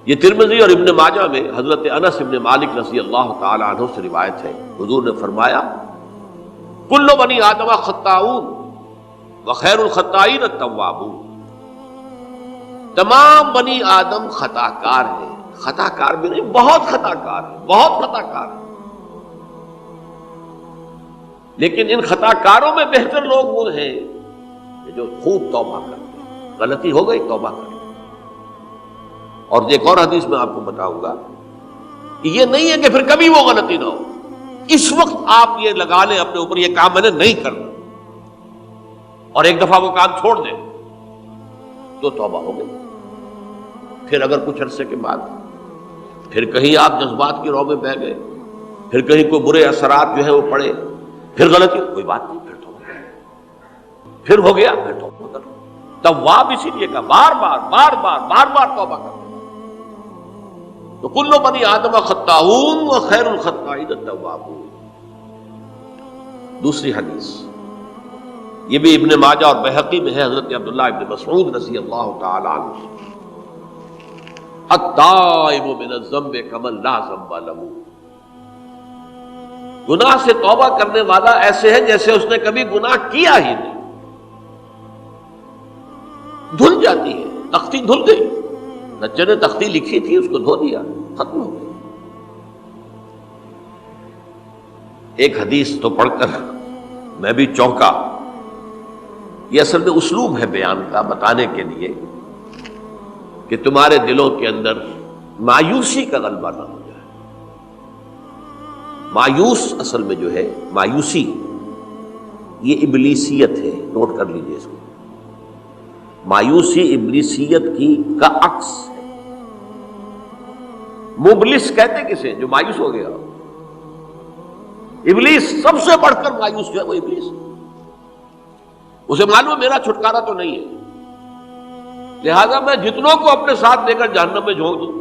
یہ ترمذی اور ابن ماجہ میں حضرت انس ابن مالک رضی اللہ تعالی عنہ سے روایت ہے، حضور نے فرمایا کل بنی آدم خطاؤون وخیر الخطائین التوابون، تمام بنی آدم خطا کار ہیں، خطا کار بھی نہیں، بہت خطا کار ہیں، بہت خطا کار ہیں، لیکن ان خطا کاروں میں بہتر لوگ وہ ہیں جو خوب توبہ کرتے ہیں، غلطی ہو گئی توبہ کرتے ہیں۔ اور ایک اور حدیث میں آپ کو بتاؤں گا کہ یہ نہیں ہے کہ پھر کبھی وہ غلطی نہ ہو، اس وقت آپ یہ لگا لیں اپنے اوپر یہ کام میں نے نہیں کرنا، اور ایک دفعہ وہ کام چھوڑ دیں تو توبہ ہو گئی۔ پھر اگر کچھ عرصے کے بعد پھر کہیں آپ جذبات کی رو میں بہہ گئے، پھر کہیں کوئی برے اثرات جو ہے وہ پڑے، پھر غلطی، کوئی بات نہیں، پھر توبہ، پھر ہو گیا پھر توبہ کرو۔ تواب اسی لیے کہا بار بار توبہ کرو۔ تو کل بنی آدم خطاؤون وخیر الخطائین التوابون۔ دوسری حدیث یہ بھی ابن ماجہ اور بہقی میں ہے، حضرت عبداللہ ابن مسعود رضی اللہ تعالی عنہ، التائب من الذنب کمن لا ذنب له، گناہ سے توبہ کرنے والا ایسے ہے جیسے اس نے کبھی گناہ کیا ہی نہیں۔ دھل جاتی ہے، تختی دھل گئی، نجار نے تختی لکھی تھی اس کو دھو دیا، ختم ہو گئی۔ ایک حدیث تو پڑھ کر میں بھی چونکا، یہ اصل میں اسلوب ہے بیان کا، بتانے کے لیے کہ تمہارے دلوں کے اندر مایوسی کا غلبہ نہ ہو جائے۔ مایوس اصل میں جو ہے مایوسی یہ ابلیسیت ہے، نوٹ کر لیجئے اس کو۔ مایوسی ابلیسیت کا عکس ہے۔ مبلس کہتے کسے؟ جو مایوس ہو گیا۔ ابلیس سب سے بڑھ کر مایوس جو ہے وہ ابلیس، اسے معلوم میرا چھٹکارا تو نہیں ہے، لہذا میں جتنوں کو اپنے ساتھ لے کر جہنم میں جھونک دوں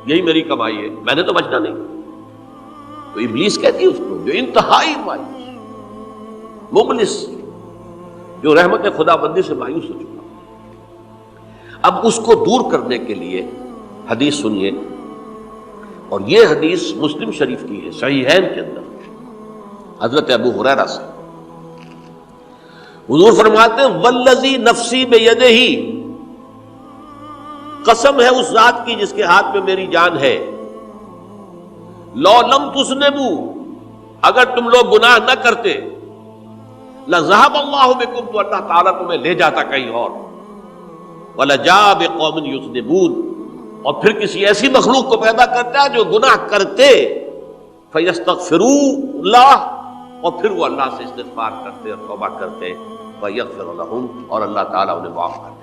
یہی میری کمائی ہے، میں نے تو بچنا نہیں۔ تو ابلیس کہتی ہے اس کو جو انتہائی مایوس، مبلس، جو رحمت خدا بندی سے مایوس ہو چکا۔ اب اس کو دور کرنے کے لیے حدیث سنیے، اور یہ حدیث مسلم شریف کی ہے، صحیحین کے اندر، حضرت ابو ہریرہ سے۔ حضور فرماتے ہیں والذی نفسی بیدہ، قسم ہے اس ذات کی جس کے ہاتھ میں میری جان ہے، لو لم تذنبوا، اگر تم لوگ گناہ نہ کرتے، لذهب اللہ بکم، تو اللہ تعالیٰ تمہیں لے جاتا کہیں اور، وَلَجَاءَ بِقَوْمٍ يُذْنِبُونَ، اور پھر کسی ایسی مخلوق کو پیدا کرتا ہے جو گناہ کرتے، فَيَسْتَغْفِرُوا اللَّهَ، اور پھر وہ اللہ سے استغفار کرتے اور توبہ کرتے، فَيَغْفِرُ لَهُمْ، اور اللہ تعالیٰ انہیں معاف کر دیتا۔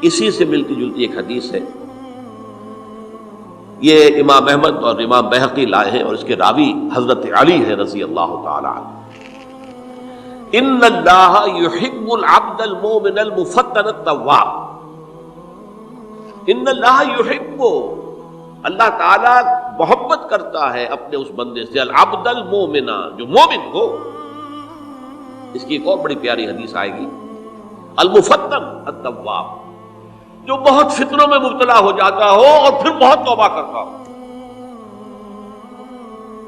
اسی سے ملتی جلتی ایک حدیث ہے، یہ امام احمد اور امام بہقی لائے ہیں، اور اس کے راوی حضرت علی ہے رضی اللہ تعالی عنہ۔ ان اللہ یحب العبد المؤمن المفتن التواب، ان اللہ یحب، اللہ تعالیٰ محبت کرتا ہے اپنے اس بندے سے، العبد المؤمن، جو مومن ہو۔ اس کی ایک اور بڑی پیاری حدیث آئے گی، المفتن التواب، جو بہت فتنوں میں مبتلا ہو جاتا ہو اور پھر بہت توبہ کرتا ہو،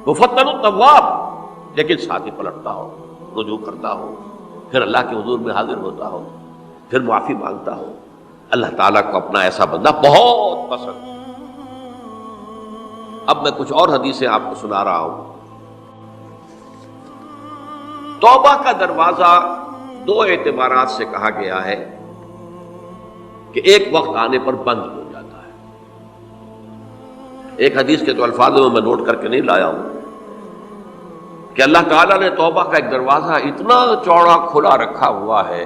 مفتن التواب، لیکن ساتھ ہی پلٹتا ہو، رجوع کرتا ہو، پھر اللہ کے حضور میں حاضر ہوتا ہو، پھر معافی مانگتا ہو۔ اللہ تعالیٰ کو اپنا ایسا بندہ بہت پسند ہے۔ اب میں کچھ اور حدیثیں آپ کو سنا رہا ہوں۔ توبہ کا دروازہ دو اعتبارات سے کہا گیا ہے کہ ایک وقت آنے پر بند ہو جاتا ہے۔ ایک حدیث کے تو الفاظوں میں نوٹ کر کے نہیں لایا ہوں کہ اللہ تعالیٰ نے توبہ کا ایک دروازہ اتنا چوڑا کھلا رکھا ہوا ہے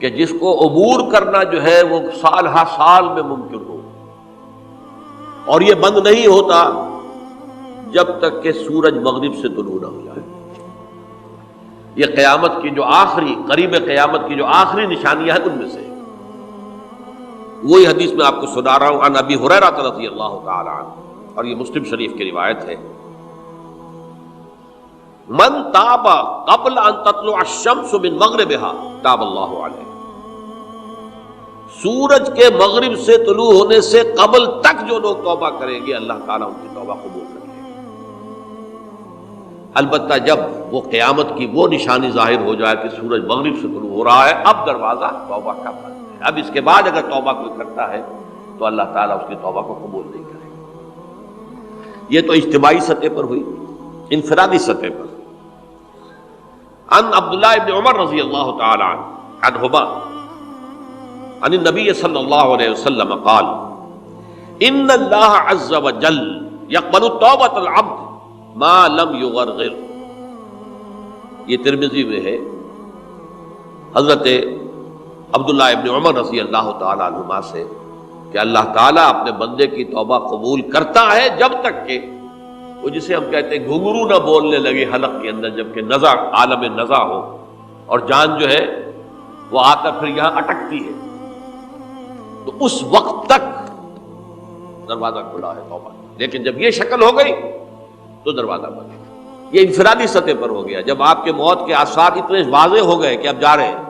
کہ جس کو عبور کرنا جو ہے وہ سال ہا سال میں ممکن ہو، اور یہ بند نہیں ہوتا جب تک کہ سورج مغرب سے طلوع نہ ہو جائے۔ یہ قیامت کی جو آخری، قریب قیامت کی جو آخری نشانیاں ہیں ان میں سے وہی حدیث میں آپ کو سنا رہا ہوں، عن ابی ہریرہ رضی اللہ تعالی عنہ، اور یہ مسلم شریف کی روایت ہے، من تاب قبل ان تطلع الشمس من مغربها تاب اللہ علیہ، سورج کے مغرب سے طلوع ہونے سے قبل تک جو لوگ توبہ کریں گے اللہ تعالیٰ ان کی توبہ قبول کریں گے۔ البتہ جب وہ قیامت کی وہ نشانی ظاہر ہو جائے کہ سورج مغرب سے طلوع ہو رہا ہے، اب دروازہ توبہ کا بند ہے۔ اب اس کے بعد اگر توبہ کوئی کرتا ہے تو اللہ تعالیٰ اس کی توبہ کو قبول نہیں کرے گا۔ یہ تو اجتماعی سطح پر ہوئی، انفرادی سطح پر۔ عن عبداللہ ابن عمر رضی اللہ تعالی عنہما عن النبی صلی اللہ علیہ وسلم قال ان اللہ عز وجل یقبل توبۃ العبد ما لم یغرغر۔ یہ ترمذی میں ہے، حضرت عبداللہ ابن عمر رضی اللہ تعالی عنہما سے کہ اللہ تعالیٰ اپنے بندے کی توبہ قبول کرتا ہے جب تک کہ وہ جسے ہم کہتے ہیں گھنگرو نہ بولنے لگے حلق کے اندر، جبکہ نزع عالم نزع ہو اور جان جو ہے وہ آ کر پھر یہاں اٹکتی ہے، تو اس وقت تک دروازہ کھلا ہے توبہ۔ لیکن جب یہ شکل ہو گئی تو دروازہ بند ہے۔ یہ انفرادی سطح پر ہو گیا، جب آپ کے موت کے آثار اتنے واضح ہو گئے کہ اب جا رہے ہیں،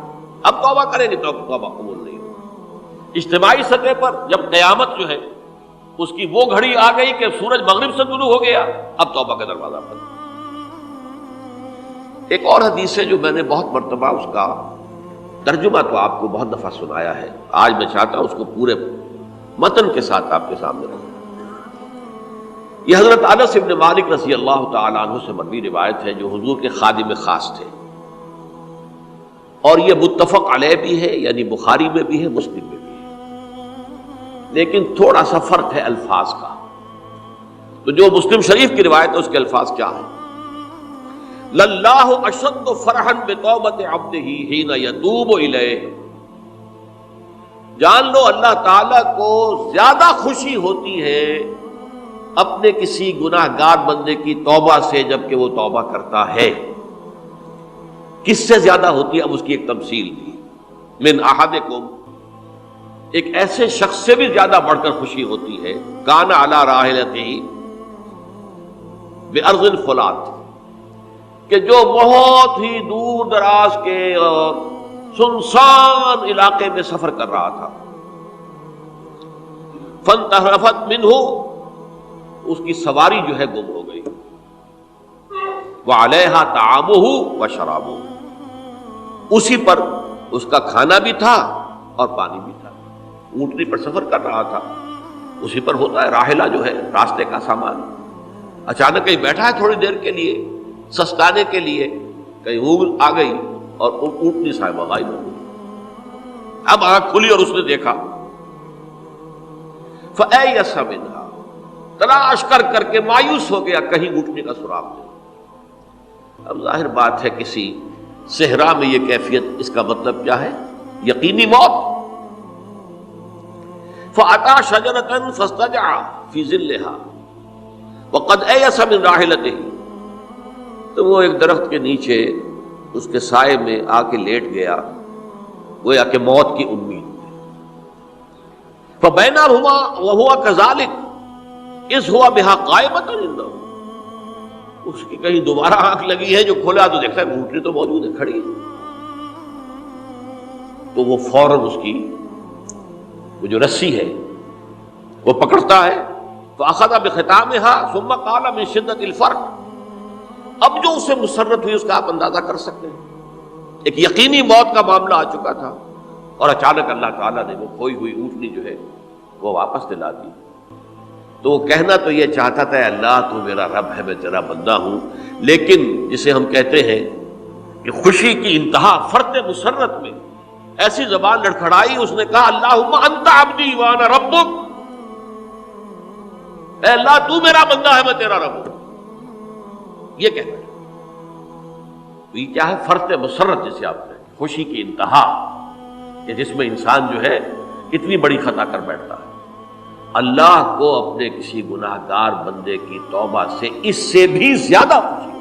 اب توبہ کریں گے تو توبہ قبول نہیں ہوگی۔ اجتماعی سطح پر جب قیامت جو ہے اس کی وہ گھڑی آ گئی کہ سورج مغرب سے طلوع ہو گیا، اب توبہ کا دروازہ بند۔ ایک اور حدیث ہے جو میں نے بہت مرتبہ اس کا ترجمہ تو آپ کو بہت دفعہ سنایا ہے، آج میں چاہتا ہوں اس کو پورے متن کے ساتھ آپ کے سامنے رکھوں۔ یہ حضرت انس بن مالک رضی اللہ تعالی عنہ سے مروی روایت ہے، جو حضور کے خادم خاص تھے، اور یہ متفق علیہ بھی ہے، یعنی بخاری میں بھی ہے، مسلم میں بھی ہے، لیکن تھوڑا سا فرق ہے الفاظ کا۔ تو جو مسلم شریف کی روایت ہے اس کے الفاظ کیا ہیں؟ للہ اشد فرحا بتوبۃ عبدہ حین یتوب الیہ۔ جان لو اللہ تعالیٰ کو زیادہ خوشی ہوتی ہے اپنے کسی گناہ گار بندے کی توبہ سے جب کہ وہ توبہ کرتا ہے۔ کس سے زیادہ ہوتی ہے؟ اب اس کی ایک تمثیل دی، من احدکم، ایک ایسے شخص سے بھی زیادہ بڑھ کر خوشی ہوتی ہے، کان علی راحلتہ بارض الفلات، کہ جو بہت ہی دور دراز کے اور سنسان علاقے میں سفر کر رہا تھا، فانتحرفت منہ، اس کی سواری جو ہے گم ہو گئی، وعلیہا طعامہ وشرابہ، اسی پر اس کا کھانا بھی تھا اور پانی بھی تھا۔ اونٹنی پر سفر کر رہا تھا، اسی پر ہوتا ہے راحلہ جو ہے راستے کا سامان، اچانک کہیں بیٹھا ہے تھوڑی دیر کے لیے سستانے کے لیے، کہیں اونگ آ گئی اور اونٹنی صاحبہ غائب ہو گئی۔ اب آنکھ کھلی اور اس نے دیکھا، فَأَيَّسَ مِنْهَا، تلاش کر کر کے مایوس ہو گیا، کہیں اونٹنی کا سراغ نہیں۔ اب ظاہر بات ہے کسی صحرا میں یہ کیفیت، اس کا مطلب کیا ہے؟ یقینی موت۔ فَأَتَى شَجَرَةً فَاسْتَجَعَ فِي ظِلِّهَا وَقَدْ أَيَسَ مِنْ رَاحِلَتِهِ، تو وہ ایک درخت کے نیچے اس کے سائے میں آ کے لیٹ گیا، گویا کہ موت کی امید۔ فَبَيْنَهُمَا وَهُوَ كَذَلِكَ إِذْ هُوَ بِهَا قَائِمَةٌ عِندَهُ، اس کی کہیں دوبارہ آنکھ لگی ہے، جو کھولا تو دیکھتا ہے اونٹنی تو موجود ہے، کھڑی ہے، تو وہ فوراً اس کی وہ جو رسی ہے وہ پکڑتا ہے، فَأَخَذَ بِخِتَامِهَا ثُمَّ قَالَ مِن شِدَّةِ الْفَرْقِ، اب جو اسے مسرت ہوئی اس کا آپ اندازہ کر سکتے ہیں، ایک یقینی موت کا معاملہ آ چکا تھا، اور اچانک اللہ تعالیٰ نے وہ کھوئی ہوئی اونٹنی جو ہے وہ واپس دلا دی۔ تو وہ کہنا تو یہ چاہتا تھا، اللہ تو میرا رب ہے، میں تیرا بندہ ہوں، لیکن جسے ہم کہتے ہیں کہ خوشی کی انتہا فرط مسرت میں ایسی زبان لڑکھڑائی، اس نے کہا اللہم انت عبدی وانا ربک، اے اللہ تو میرا بندہ ہے، میں تیرا رب ہوں، یہ کہنا ہے۔ تو یہ کیا ہے؟ فرط مسرت جسے آپ کہتے ہیں، خوشی کی انتہا، کہ جس میں انسان جو ہے اتنی بڑی خطا کر بیٹھتا ہے۔ اللہ کو اپنے کسی گناہ گار بندے کی توبہ سے اس سے بھی زیادہ خوشی